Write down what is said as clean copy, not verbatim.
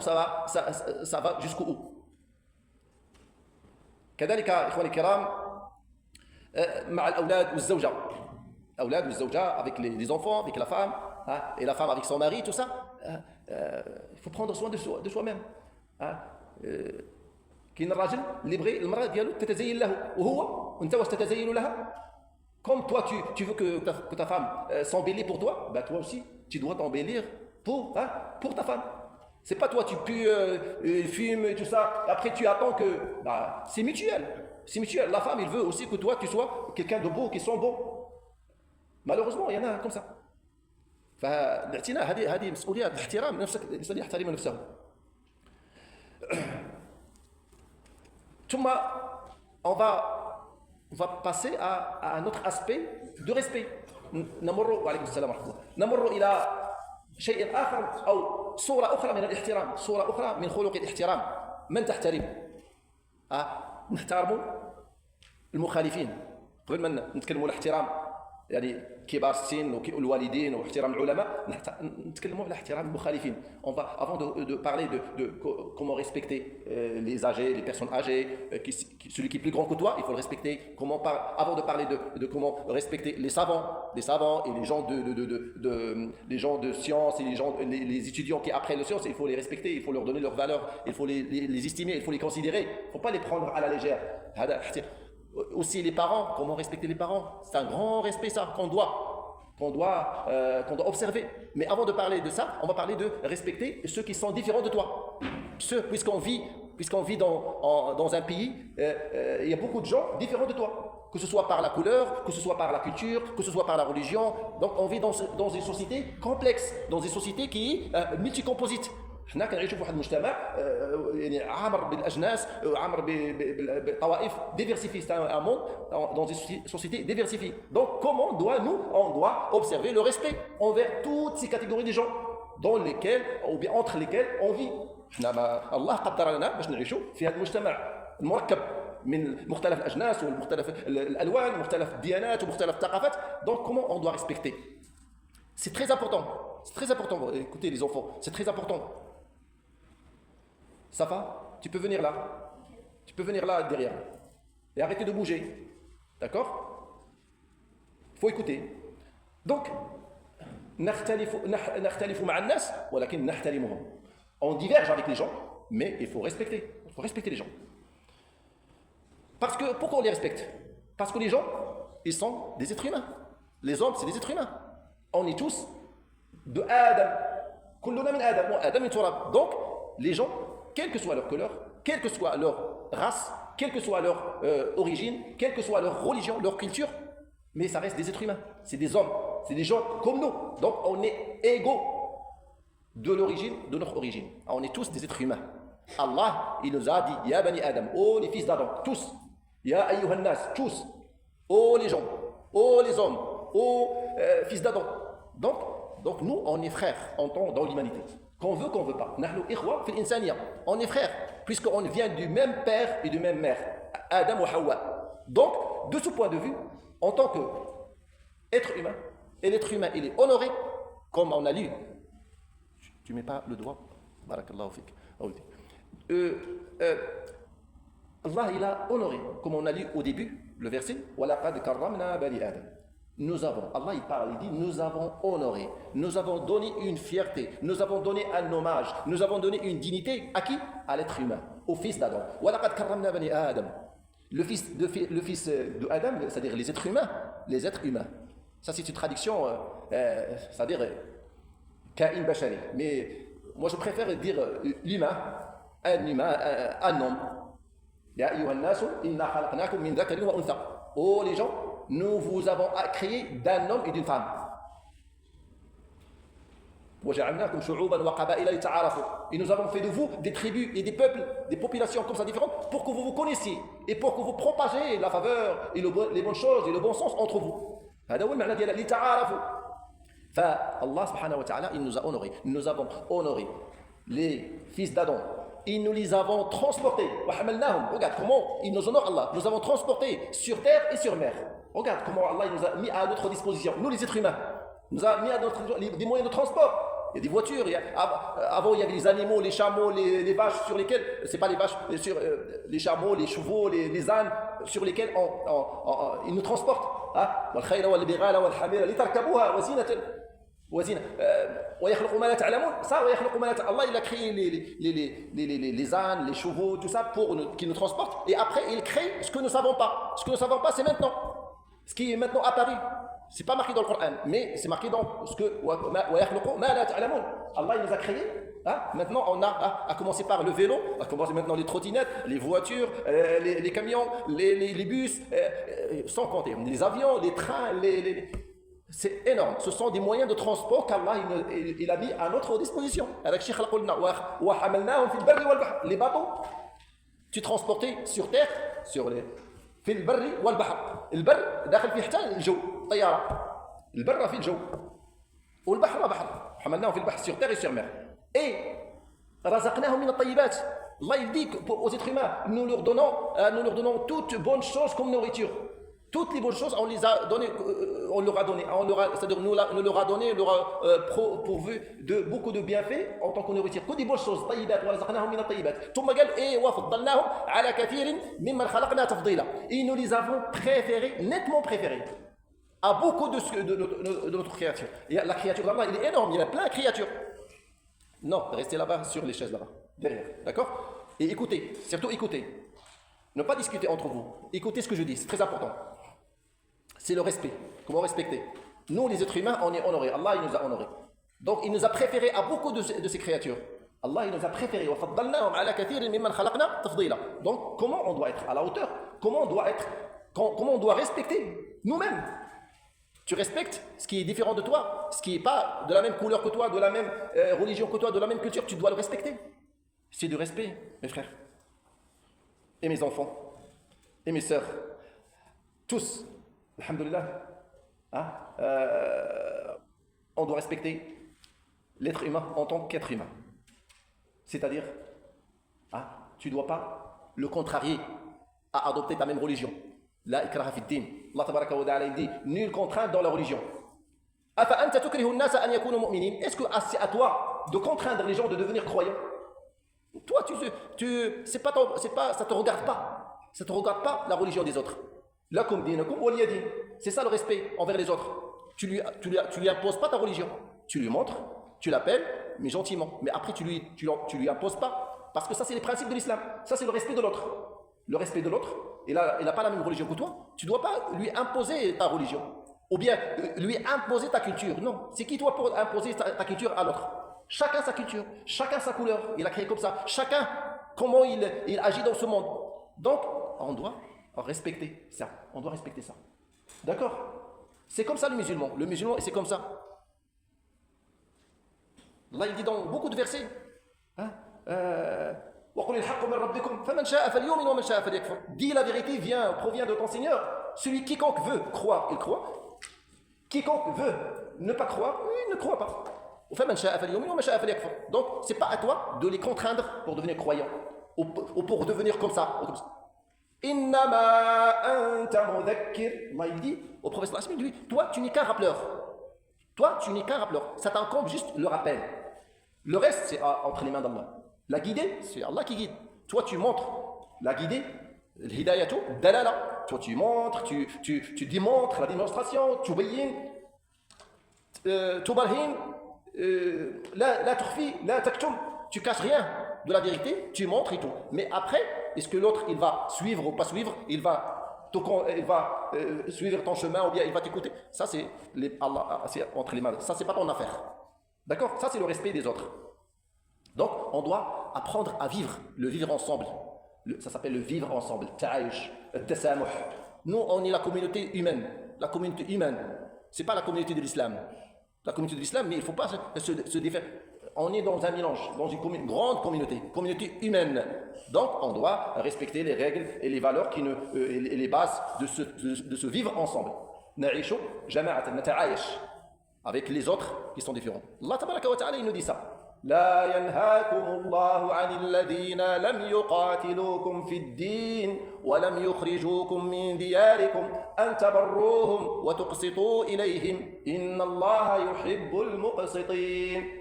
ça va jusqu'au où. كذلك إخواني الكرام مع الأولاد والزوجة. الأولاد والزوجة avec les enfants, avec la femme, hein, et la femme avec son mari, tout ça. Il faut prendre soin de soi-même. كاين الراجل اللي بغي المرأة ديالو تتزين له وهو وانت واش تتزين لها. Comme toi tu veux que ta femme s'embellit pour toi, bah toi aussi tu dois t'embellir pour ta femme. C'est pas toi tu pues, fumes et tout ça, après tu attends que bah c'est mutuel. C'est mutuel. La femme il veut aussi que toi tu sois quelqu'un de beau qui sent bon. Malheureusement il y en a comme ça. فالاعتناء هذه مسؤولية الاحترام نفسك الإنسان يحترم نفسه. ثم on va passer à un autre aspect de respect. نمر إلى شيء آخر أو صورة أخرى من الاحترام، صورة أخرى من خلق الاحترام. من تحترم؟ نحترم المخالفين. قبل ما نتكلموا الاحترام يعني كبار السن والوالدين واحترام العلماء، نتكلموا على احترام المخالفين. On va avant de parler de comment respecter les âgés, les personnes âgées, celui qui est plus grand que toi, il faut le respecter. Avant de parler de comment respecter les savants et les gens de science et les étudiants qui apprennent la science, il faut les respecter, il faut leur donner leur valeur, il faut les estimer, il faut les considérer. Il ne faut pas les prendre à la légère. Aussi les parents, comment respecter les parents, c'est un grand respect ça qu'on doit observer. Mais avant de parler de ça, on va parler de respecter ceux qui sont différents de toi. Puisqu'on vit dans un pays, il y a beaucoup de gens différents de toi, que ce soit par la couleur, que ce soit par la culture, que ce soit par la religion. Donc on vit dans une société complexe, dans une société qui est multicomposite. حنا كنعيشوا في واحد المجتمع يعني عامر بالاجناس عامر بالطوائف diversifié. C'est un monde dans une société diversifiée. Donc comment on doit observer le respect envers toutes ces catégories de gens dans lesquelles ou bien entre lesquelles on vit. حنا الله قدر لنا باش نعيشوا في هذا المجتمع المركب من مختلف الاجناس ومختلف الالوان ومختلف الديانات ومختلف الثقافات. Donc comment on doit respecter? C'est très important. C'est très important. Écoutez les enfants, c'est très important. Safa, tu peux venir là. Tu peux venir là derrière. Et arrêter de bouger. D'accord? Il faut écouter. Donc, نختلف مع الناس ولكن نحترمهم. On diverge avec les gens, mais il faut respecter. Il faut respecter les gens. Parce que, pourquoi on les respecte? Parce que les gens, ils sont des êtres humains. Les hommes, c'est des êtres humains. On est tous de Adam. كلنا من آدم وآدم من تراب. Donc, les gens, quelle que soit leur couleur, quelle que soit leur race, quelle que soit leur origine, quelle que soit leur religion, leur culture, mais ça reste des êtres humains, c'est des hommes, c'est des gens comme nous. Donc on est égaux de l'origine, de notre origine. On est tous des êtres humains. Allah, il nous a dit, Ya bani Adam, oh les fils d'Adam, tous, Ya ayyuhan nas, tous, oh les gens, oh les hommes, oh fils d'Adam. Donc nous, on est frères dans l'humanité. Qu'on veut, qu'on veut pas. On est frères, puisqu'on vient du même père et du même mère, Adam ou Hawa. Donc, de ce point de vue, en tant qu'être humain, et l'être humain, il est honoré, comme on a lu. Tu mets pas le doigt. Barakallahu fik. Allah, il a honoré, comme on a lu au début, le verset, وَلَقَدْ كَرَّمْنَا بَنِي آدَمَ. Nous avons, Allah il parle, il dit, nous avons honoré, nous avons donné une fierté, nous avons donné un hommage, nous avons donné une dignité à qui? À l'être humain, au fils d'Adam. وَلَقَدْ كَرَّمْنَا بَنِي آدَمَ. Le fils de Adam, c'est-à-dire les êtres humains. Ça c'est une traduction, c'est-à-dire Kain Bashari. Mais moi je préfère dire l'humain, un homme. Ya ayyuhan nasu inna khalaqnakum min dhakarin wa untha. Oh les gens, nous vous avons créé d'un homme et d'une femme. Et nous avons fait de vous des tribus et des peuples, des populations comme ça différentes pour que vous vous connaissiez et pour que vous propagez la faveur et les bonnes choses et le bon sens entre vous. Allah subhanahu wa ta'ala, il nous a honorés. Nous avons honoré les fils d'Adam. Et nous les avons transportés. Regarde comment il nous honore Allah. Nous avons transportés sur terre et sur mer. Regarde comment Allah il nous a mis à notre disposition, nous les êtres humains. Nous a mis à notre des moyens de transport. Il y a des voitures. Avant, il y avait les animaux, les chameaux, les vaches sur lesquelles, c'est pas les vaches, sur les chameaux, les chevaux, les ânes, sur lesquels ils nous transportent. والخيل والبغال والحمير لتركبوها وزينة ويخلق ما لا تعلمون. Ça, ويخلق ما لا تعلمون. Allah, il a créé les ânes, les chevaux, tout ça qui nous transportent. Et après, il crée ce que nous ne savons pas. Ce que nous ne savons pas, c'est maintenant. Ce qui est maintenant apparu. C'est pas marqué dans le Coran, mais c'est marqué dans ce que ويخلق ما لا تعلمون. Allah, il nous a créé. Maintenant, on a à commencer par le vélo, à commencer maintenant les trottinettes, les voitures, les camions, les bus, sans compter les avions, les trains, c'est énorme. Ce sont des moyens de transport qu'Allah il a mis à notre disposition. Les bateaux, tu transportais sur terre, sur les في البر والبحر. البر داخل فيه حتى الجو طياره. البر في الجو والبحر بحر. حملناهم في البحر sur terre et sur mer. Et رزقناهم من الطيبات. Allah il dit aux êtres humains, nous leur donnons toutes bonnes choses comme nourriture. Toutes les bonnes choses, on les a données, c'est-à-dire nous leur a donné, leur a pourvu de beaucoup de bienfaits en tant que nourriture. Que des bonnes choses, طيبات ورزقناهم من الطيبات. ثم قال إيه وفضلناهم على كثير ممن خلقنا تفضيلا. Et nous les avons préférés, nettement préférés, à beaucoup de notre créature. Et la créature d'Allah, elle est énorme, il y a plein de créatures. Non, restez là-bas sur les chaises là-bas, derrière, d'accord? Et écoutez, surtout écoutez. Ne pas discuter entre vous. Écoutez ce que je dis, c'est très important. C'est le respect. Comment respecter? Nous, les êtres humains, on est honorés. Allah, il nous a honorés. Donc, il nous a préférés à beaucoup de ces créatures. Allah, il nous a préférés. Donc, comment on doit être à la hauteur? Comment on doit respecter nous-mêmes? Tu respectes ce qui est différent de toi, ce qui n'est pas de la même couleur que toi, de la même religion que toi, de la même culture, tu dois le respecter. C'est du respect, mes frères. Et mes enfants, et mes sœurs, tous, alhamdoulilah, on doit respecter l'être humain en tant qu'être humain. C'est-à-dire, tu ne dois pas le contrarier à adopter ta même religion. La ikraha fi din. Allah tabaraka wa ta'ala dit, nul contrainte dans la religion. Est-ce que c'est à toi de contraindre les gens de devenir croyants? Toi, ça te regarde pas. Ça te regarde pas la religion des autres. Lakum dinakum waliya din. C'est ça le respect envers les autres. Tu lui imposes pas ta religion. Tu lui montres, tu l'appelles, mais gentiment. Mais après, tu lui imposes pas. Parce que ça, c'est les principes de l'islam. Ça, c'est le respect de l'autre. Le respect de l'autre, il n'a pas la même religion que toi. Tu ne dois pas lui imposer ta religion. Ou bien lui imposer ta culture. Non. C'est qui toi pour imposer ta culture à l'autre? Chacun sa culture, chacun sa couleur. Il a créé comme ça. Chacun, comment il agit dans ce monde. Donc, on doit respecter ça. On doit respecter ça. D'accord? C'est comme ça le musulman. Le musulman, c'est comme ça. Là, il dit dans beaucoup de versets. Dis la vérité provient de ton Seigneur. Celui quiconque veut croire, il croit. Quiconque veut ne pas croire, il ne croit pas. Donc, c'est pas à toi de les contraindre pour devenir croyants ou pour devenir comme ça. Allah il dit au prophète sallallahu alayhi wa sallam, toi tu n'es qu'un rappeleur. Toi tu n'es qu'un rappeleur. Ça t'incombe juste le rappel. Le reste c'est entre les mains d'Allah. La guidée, c'est Allah qui guide. Toi tu montres la guidée, l'hidayatu, dalala. Toi tu montres, tu démontres la démonstration, tu bayin, tu barhin, la tukhfi, la taktum. Tu caches rien de la vérité, tu montres et tout. Mais après, est-ce que l'autre, il va suivre ou pas suivre? Il va suivre ton chemin ou bien il va t'écouter? Ça, c'est entre les mains. Ça, c'est pas ton affaire. D'accord? Ça, c'est le respect des autres. Donc, on doit apprendre à vivre, le vivre ensemble. Ça s'appelle le vivre ensemble. Ta'ayush, tasamuh. Nous, on est la communauté humaine. La communauté humaine. C'est pas la communauté de l'islam. La communauté de l'islam, mais il ne faut pas se défaire. On est dans un mélange, dans une grande communauté humaine. Donc, on doit respecter les règles et les valeurs et les bases de se vivre ensemble. Na'ishu jama'atan nata'ayish. Avec les autres qui sont différents. Allah tabaraka wa ta'ala, il nous dit ça. لا ينهاكم الله عن الذين لم يقاتلوكم في الدين ولم يخرجوكم من دياركم أن تبروهم وتقسطوا إليهم إن الله يحب المقسطين.